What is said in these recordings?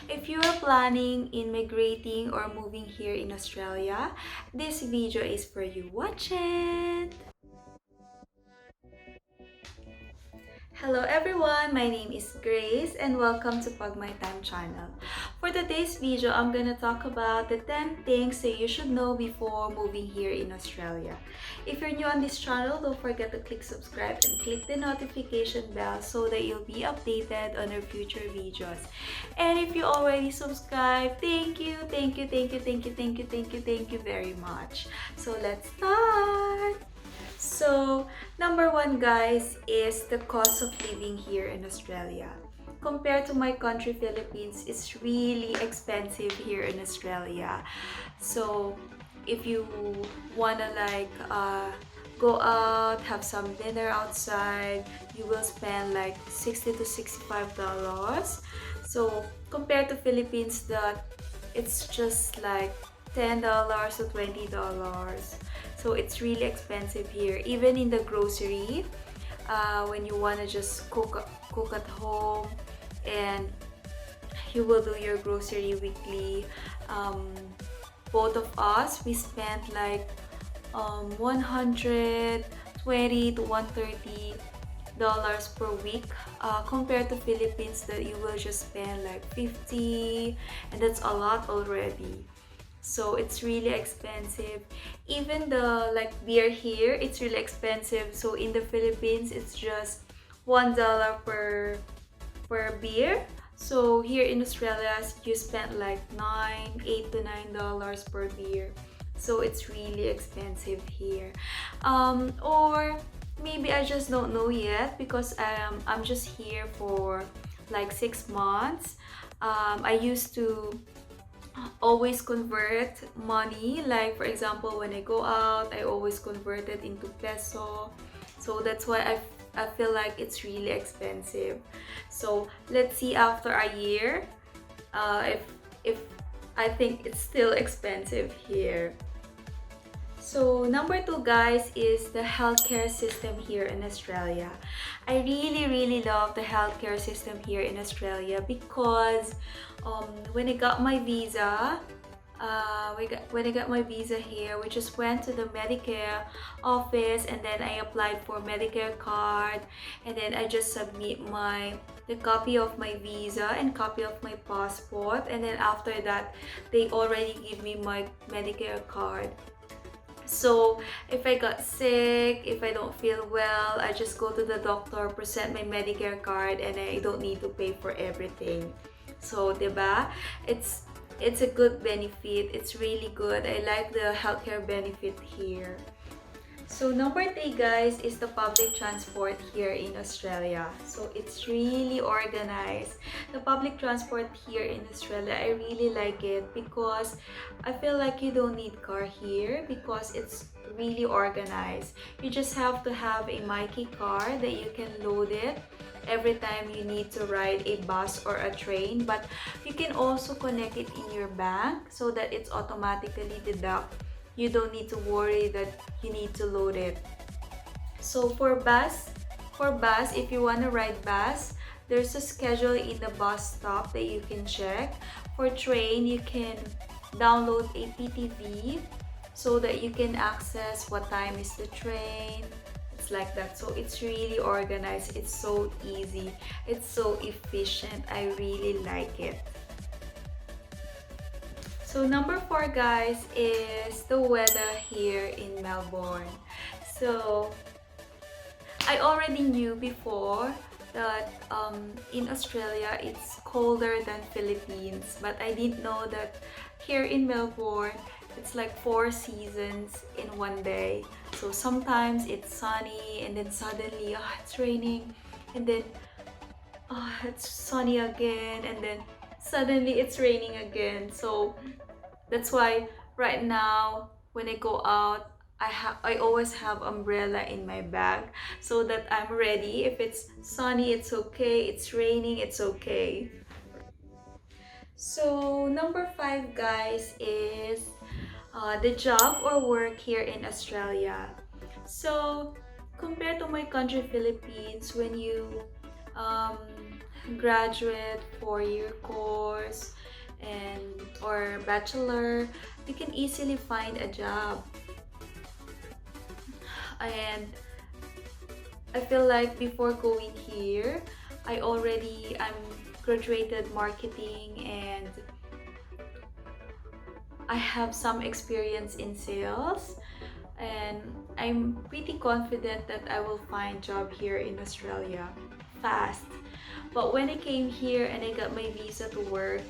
If you are planning immigrating or moving here in Australia, this video is for you. Watch it! Hello everyone, my name is Grace and welcome to Pag My Time channel. For today's video, I'm gonna talk about the 10 things that you should know before moving here in Australia. If you're new on this channel, don't forget to click subscribe and click the notification bell so that you'll be updated on our future videos. And if you already subscribed, thank you very much. So let's start! So, number one, guys, is the cost of living here in Australia. Compared to my country, Philippines, it's really expensive here in Australia. So, if you wanna go out, have some dinner outside, you will spend like $60 to $65. So, compared to Philippines, that it's just like $10 to $20. So it's really expensive here. Even in the grocery, when you want to just cook at home and you will do your grocery weekly, both of us, we spent like 120 to 130 dollars per week, compared to Philippines that you will just spend like 50, and that's a lot already. So it's really expensive. Even the beer here, it's really expensive. So in the Philippines, it's just $1 per beer. So here in Australia, you spend like $8 to $9 per beer. So it's really expensive here. Or maybe I just don't know yet because I'm just here for like 6 months. I used to always convert money, like for example when I go out I always convert it into peso, so that's why I feel like it's really expensive. So let's see after a year, if I think it's still expensive here. So number two, guys, is the healthcare system here in Australia. I really love the healthcare system here in Australia because when I got my visa, when I got my visa here, we just went to the Medicare office and then I applied for Medicare card, and then I just submit the copy of my visa and copy of my passport, and then after that they already give me my Medicare card. So if I got sick, if I don't feel well, I just go to the doctor, present my Medicare card, and I don't need to pay for everything. So, diba? It's a good benefit. It's really good. I like the healthcare benefit here. So number three, guys, is the public transport here in Australia. So it's really organized. The public transport here in Australia, I really like it because I feel like you don't need car here because it's really organized. You just have to have a Mikey car that you can load it every time you need to ride a bus or a train, but you can also connect it in your bank so that it's automatically deduct. You don't need to worry that you need to load it. So for bus, if you want to ride bus, there's a schedule in the bus stop that you can check. For train, you can download a PTV so that you can access what time is the train. It's like that. So it's really organized. It's so easy. It's so efficient. I really like it. So number four, guys, is the weather here in Melbourne. So I already knew before that in Australia it's colder than Philippines, but I didn't know that here in Melbourne it's like 4 seasons in one day. So sometimes it's sunny and then suddenly it's raining, and then it's sunny again, and then suddenly it's raining again. So that's why right now when I go out, I always have umbrella in my bag so that I'm ready. If it's sunny, it's okay. It's raining, it's okay. So number five, guys, is the job or work here in Australia. So compared to my country, Philippines, when you um, graduate 4-year course and or bachelor, you can easily find a job. And I feel like before going here, I'm graduated marketing and I have some experience in sales, and I'm pretty confident that I will find job here in Australia fast. But when I came here and I got my visa to work,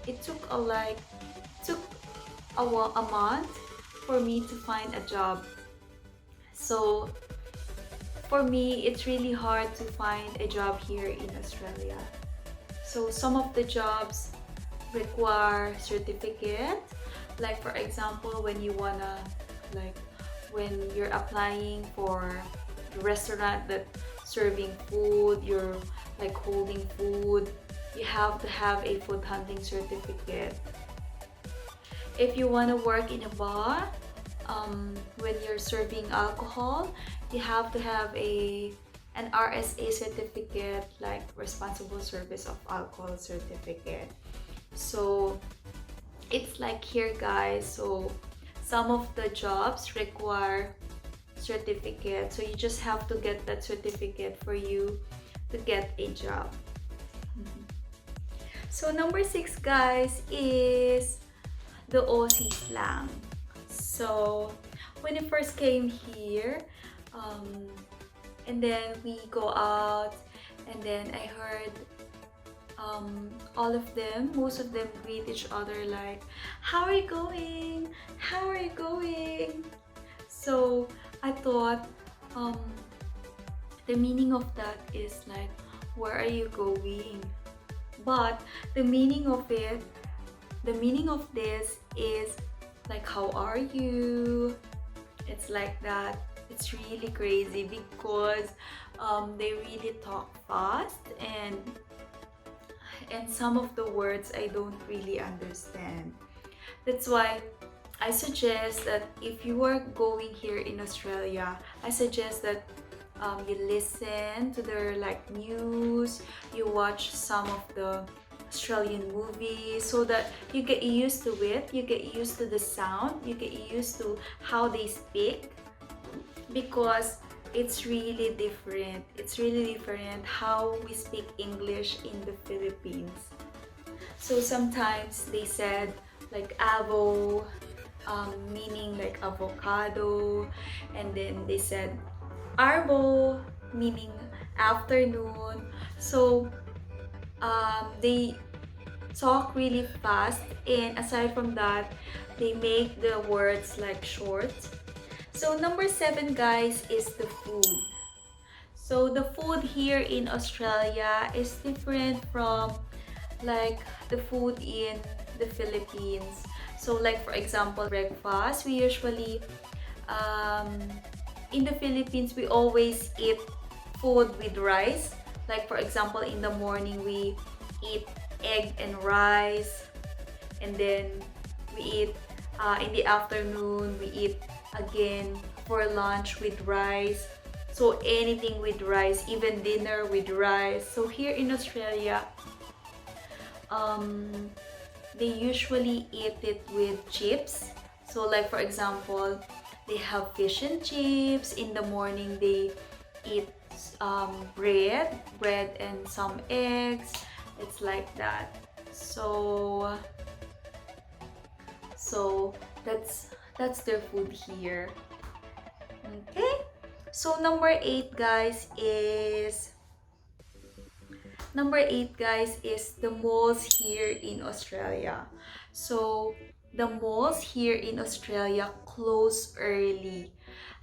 it took a month for me to find a job. So for me, it's really hard to find a job here in Australia. So some of the jobs require certificate. Like for example, like when you're applying for the restaurant that serving food, you're like holding food, you have to have a food handling certificate. If you want to work in a bar, when you're serving alcohol, you have to have an RSA certificate, like responsible service of alcohol certificate. So it's like here, guys. So some of the jobs require certificate, so you just have to get that certificate for you to get a job. So number 6, guys, is the Aussie slang. So when I first came here, and then we go out, and then I heard most of them greet each other like, "How are you going? How are you going?" So I thought the meaning of that is like, "Where are you going?" But the meaning of this is like, "How are you?" It's like that. It's really crazy because they really talk fast, and some of the words I don't really understand. That's why I suggest that if you are going here in Australia, I suggest that you listen to their like news, you watch some of the Australian movies, so that you get used to it, you get used to the sound, you get used to how they speak, because it's really different. It's really different how we speak English in the Philippines. So sometimes they said like avo, meaning like avocado, and then they said arbo, meaning afternoon. So they talk really fast, and aside from that, they make the words like short. So number 7, guys, is the food. So the food here in Australia is different from like the food in the Philippines. So like for example, breakfast, we usually in the Philippines we always eat food with rice. Like for example, in the morning we eat egg and rice, and then we eat in the afternoon we eat again for lunch with rice. So anything with rice, even dinner with rice. So here in Australia, they usually eat it with chips. So like for example, they have fish and chips. In the morning they eat bread and some eggs. It's like that. So that's their food here. Okay, so number 8, guys, is the malls here in Australia. So the malls here in Australia close early.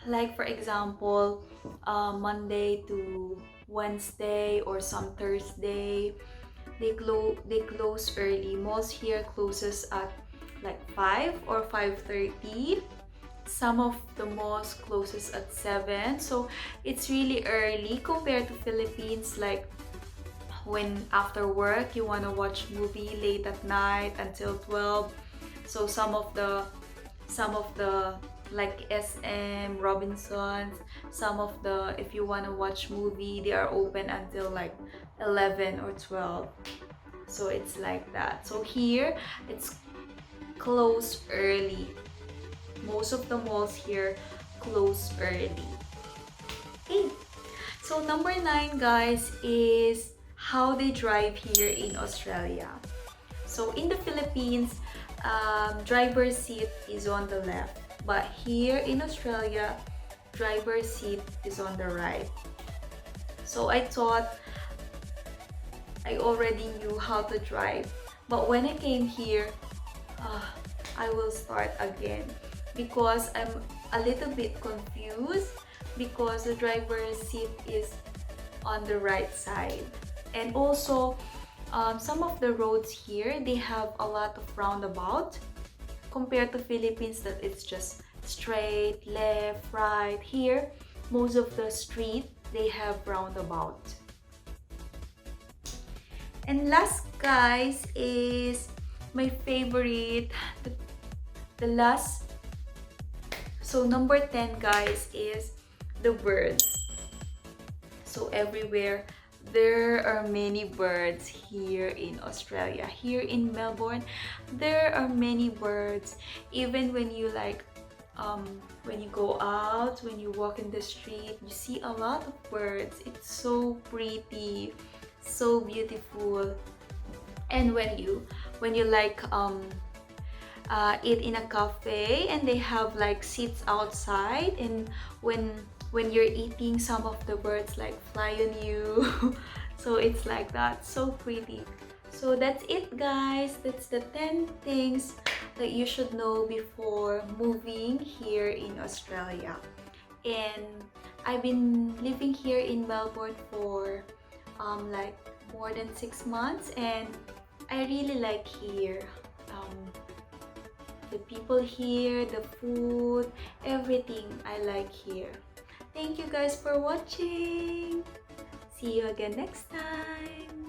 Like for example, Monday to Wednesday or some Thursday, they close early. Malls here closes at like 5 or 5:30. Some of the malls closes at 7. So it's really early compared to Philippines. Like when after work you want to watch movie late at night until 12. So some of the like SM, Robinsons. Some of the, if you want to watch movie, they are open until like 11 or 12. So it's like that. So here it's close early. Most of the malls here close early. Okay. So number 9, guys, is how they drive here in Australia. So in the Philippines, driver's seat is on the left, but here in Australia, driver's seat is on the right. So I thought I already knew how to drive, but when I came here, I will start again because I'm a little bit confused because the driver's seat is on the right side. And also, some of the roads here, they have a lot of roundabout compared to Philippines that it's just straight, left, right. Here, most of the street, they have roundabout. And last, guys, is my favorite, the last. So number 10, guys, is the birds. So everywhere there are many birds here in Australia. Here in Melbourne, there are many birds. Even when you when you go out, when you walk in the street, you see a lot of birds. It's so pretty, so beautiful. And when you eat in a cafe and they have like seats outside, and when you're eating, some of the birds like fly on you. So it's like that, so pretty. So that's it, guys. That's the 10 things that you should know before moving here in Australia. And I've been living here in Melbourne for like more than 6 months, and I really like here. The people here, the food, everything I like here. Thank you guys for watching. See you again next time.